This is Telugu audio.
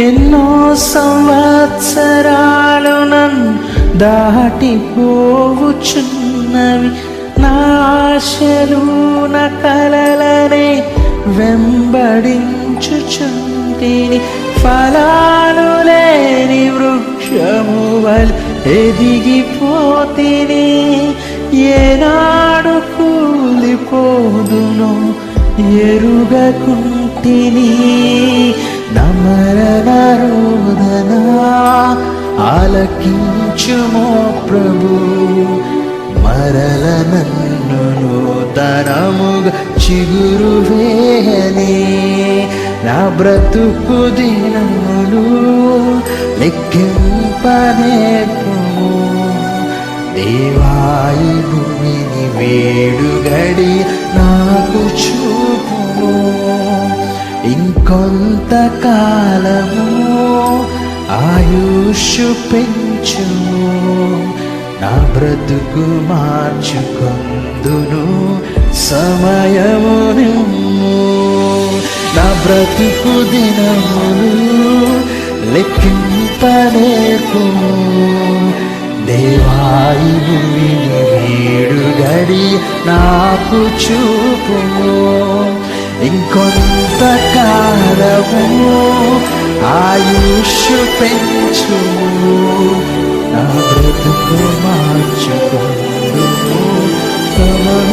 ఎన్నో సంవత్సరాలు నన్ను దాటిపోవుచున్నవి. నా ఆశలు నా కలలనే వెంబడించుచుంటిని. ఫలాలు లేని వృక్షము వలె ఎదిగిపోతిని. ఏనాడు కూలిపోదునో ఎరుగకుంటిని. నమరణ రోదన ఆలకించుమో ప్రభు, మరల నన్ను నూతనముగా చిగురు వేయని. నా బ్రతుకు దినములు లెక్కింపనేర్పుము. దేవాయి భూమిని వేడుగడి నాకు చూపుము. ఇంకొంతకాలము ఆయుష్ పెంచుము. నా బ్రతుకు మార్చుకొందును సమయము నిమ్ము. నా బ్రతుకు దినములు లెక్కింపనేర్పుము. దేవాయి భూమిని వేడుగడి నాకు చూపుము. ఇంకొంతకాలము ఆయుష్ పెంచుము. నా బ్రతుకు మార్చుకొందును సమయము